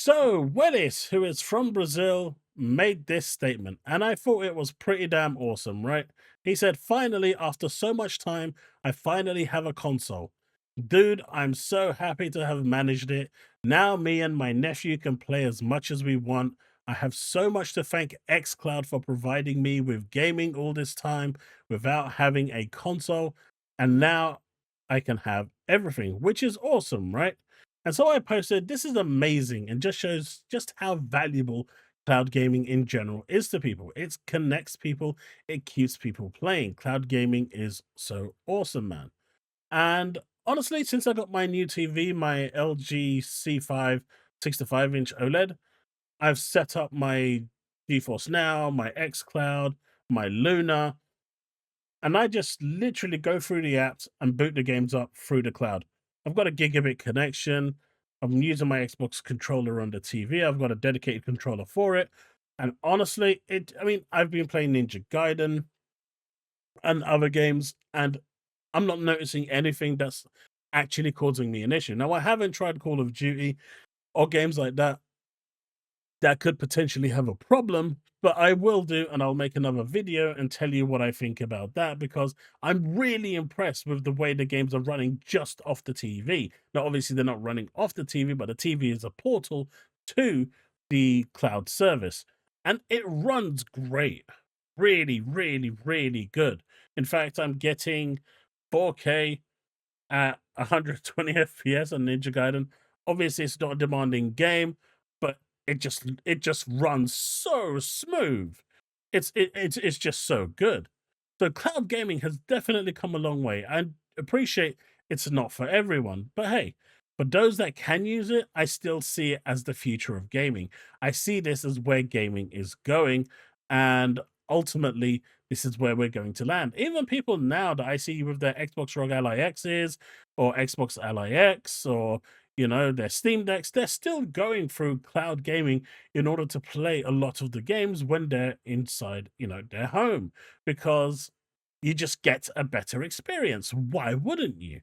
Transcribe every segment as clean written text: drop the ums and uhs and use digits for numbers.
So, Willis, who is from Brazil, made this statement, and I thought it was pretty damn awesome, right? He said, "Finally, after so much time, I finally have a console. Dude, I'm so happy to have managed it. Now, me and my nephew can play as much as we want. I have so much to thank xCloud for providing me with gaming all this time without having a console, and now I can have everything, which is awesome, right?" And so I posted, "This is amazing and just shows just how valuable cloud gaming in general is to people. It connects people, it keeps people playing. Cloud gaming is so awesome, man." And honestly, since I got my new TV, my LG C5 65-inch OLED, I've set up my GeForce Now, my xCloud, my Luna, and I just literally go through the apps and boot the games up through the cloud. I've got a gigabit connection. I'm using my Xbox controller on the TV. I've got a dedicated controller for it. And honestly, I've been playing Ninja Gaiden and other games, and I'm not noticing anything that's actually causing me an issue. Now, I haven't tried Call of Duty or games like that that could potentially have a problem, but I will do, and I'll make another video and tell you what I think about that because I'm really impressed with the way the games are running just off the TV. Now, obviously, they're not running off the TV, but the TV is a portal to the cloud service, and it runs great. Really, really, really good. In fact, I'm getting 4K at 120 FPS on Ninja Gaiden. Obviously, it's not a demanding game, but it just runs so smooth. It's just so good. So cloud gaming has definitely come a long way. I appreciate it's not for everyone, but hey, for those that can use it, I still see it as the future of gaming. I see this as where gaming is going, and ultimately, this is where we're going to land. Even people now that I see with their Xbox ROG Ally X's or Xbox Ally X or their Steam Decks, they're still going through cloud gaming in order to play a lot of the games when they're inside, their home, because you just get a better experience. Why wouldn't you?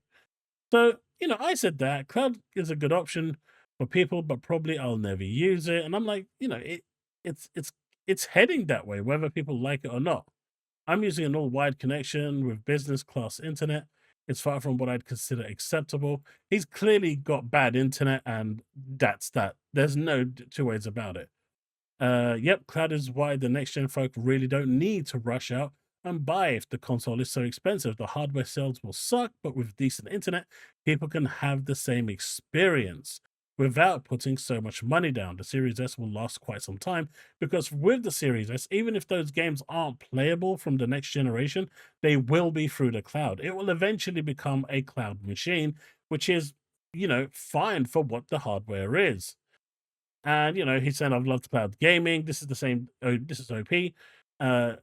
So, I said that cloud is a good option for people, but probably I'll never use it. And I'm like, it's it's it's heading that way, whether people like it or not. I'm using an all-wide connection with business class internet. It's far from what I'd consider acceptable. He's clearly got bad internet, and that's that. There's no two ways about it. Yep, cloud is why the next gen folk really don't need to rush out and buy if the console is so expensive. The hardware sales will suck, but with decent internet, people can have the same experience without putting so much money down. The Series S will last quite some time because with the Series S, even if those games aren't playable from the next generation, they will be through the cloud. It will eventually become a cloud machine, which is, fine for what the hardware is. And, he's saying, "I've loved cloud gaming. This is the same. Oh, this is OP. Uh,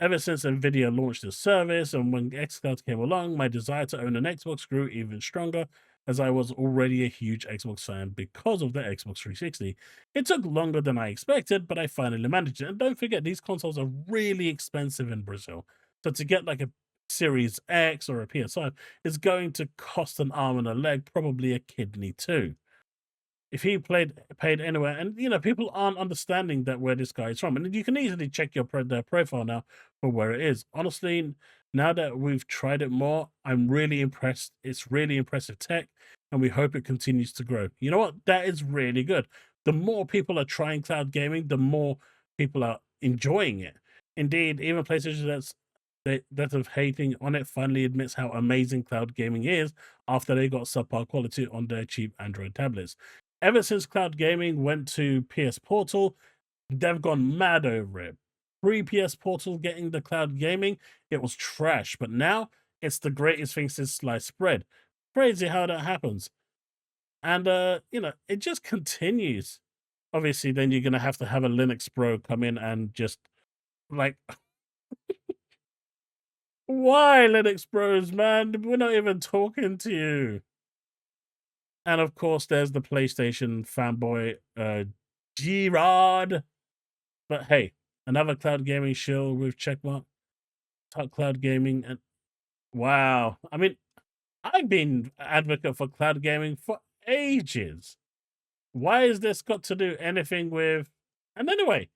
Ever since Nvidia launched this service and when xCloud came along, my desire to own an Xbox grew even stronger as I was already a huge Xbox fan because of the Xbox 360. It took longer than I expected, but I finally managed it. And don't forget, these consoles are really expensive in Brazil. So to get like a Series X or a PS5 is going to cost an arm and a leg, probably a kidney too." If he paid anywhere, and people aren't understanding that where this guy is from, and you can easily check their profile now for where it is. Honestly, now that we've tried it more, I'm really impressed. It's really impressive tech, and we hope it continues to grow. You know what? That is really good. The more people are trying cloud gaming, the more people are enjoying it. Indeed, even PlayStation that have hating on it finally admits how amazing cloud gaming is after they got subpar quality on their cheap Android tablets. Ever since cloud gaming went to PS Portal, they've gone mad over it. Pre PS Portal getting the cloud gaming, it was trash, but now it's the greatest thing since sliced bread. Crazy how that happens. And it just continues. Obviously, then you're gonna have to have a Linux bro come in and just like, why Linux bros, man? We're not even talking to you. And of course, there's the PlayStation fanboy, G-Rod. But hey, another cloud gaming shill with checkmark. Talk cloud gaming, and wow. I've been advocate for cloud gaming for ages. Why is this got to do anything with? And anyway,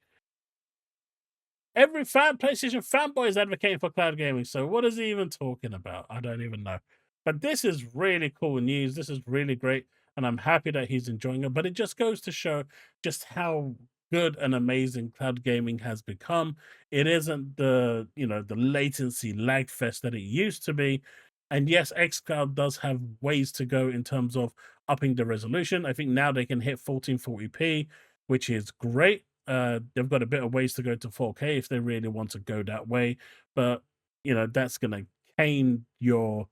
every PlayStation fanboy is advocating for cloud gaming. So what is he even talking about? I don't even know. But this is really cool news. This is really great, and I'm happy that he's enjoying it. But it just goes to show just how good and amazing cloud gaming has become. It isn't the the latency lag fest that it used to be. And yes, xCloud does have ways to go in terms of upping the resolution. I think now they can hit 1440p, which is great. They've got a bit of ways to go to 4K if they really want to go that way, but that's going to cane your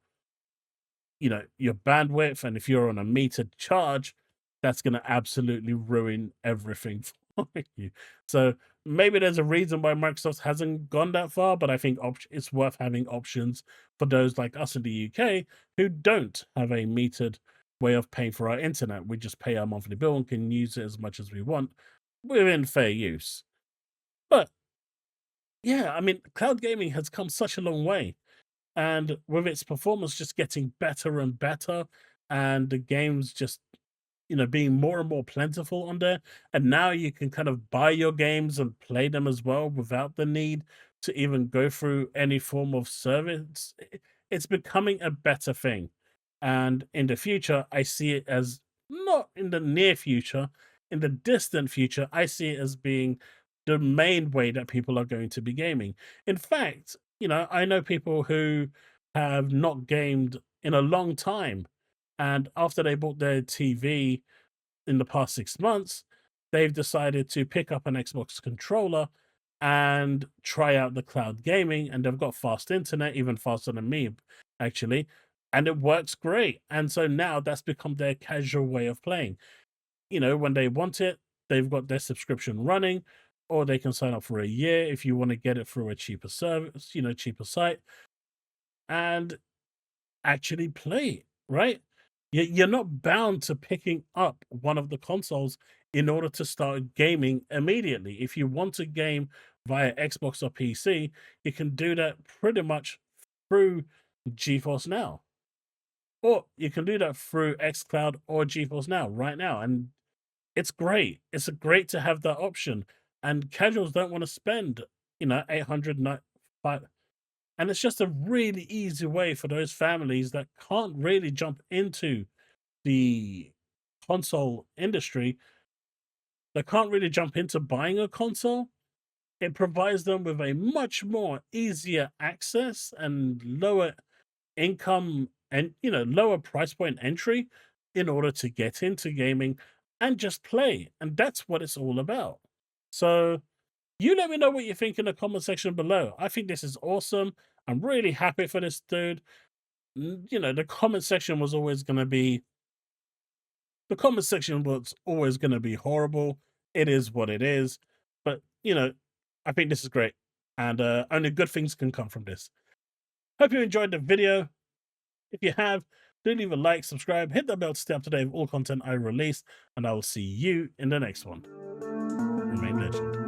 bandwidth, and if you're on a metered charge, that's going to absolutely ruin everything for you. So maybe there's a reason why Microsoft hasn't gone that far, but I think it's worth having options for those like us in the UK who don't have a metered way of paying for our internet. We just pay our monthly bill and can use it as much as we want within fair use. But yeah, I mean, cloud gaming has come such a long way, and with its performance just getting better and better, and the games just being more and more plentiful on there. And now you can kind of buy your games and play them as well without the need to even go through any form of service. It's becoming a better thing. And in the future, I see it as not in the near future, in the distant future, I see it as being the main way that people are going to be gaming. In fact, I know people who have not gamed in a long time, and after they bought their TV in the past 6 months, they've decided to pick up an Xbox controller and try out the cloud gaming, and they've got fast internet, even faster than me, actually, and it works great. And so now that's become their casual way of playing. When they want it, they've got their subscription running, or they can sign up for a year if you want to get it through a cheaper service, cheaper site, and actually play it, right? You're not bound to picking up one of the consoles in order to start gaming immediately. If you want to game via Xbox or PC, you can do that pretty much through GeForce Now, or you can do that through xCloud or GeForce Now right now. And it's great. It's great to have that option. And casuals don't want to spend, 800, and it's just a really easy way for those families that can't really jump into the console industry, that can't really jump into buying a console. It provides them with a much more easier access and lower income and lower price point entry in order to get into gaming and just play. And that's what it's all about. So you let me know what you think in the comment section below. I think this is awesome. I'm really happy for this dude. The comment section was always going to be horrible. It is what it is. But, I think this is great. And only good things can come from this. Hope you enjoyed the video. If you have, do leave a like, subscribe, hit the bell to stay up to date with all content I release, and I will see you in the next one. Remain legend.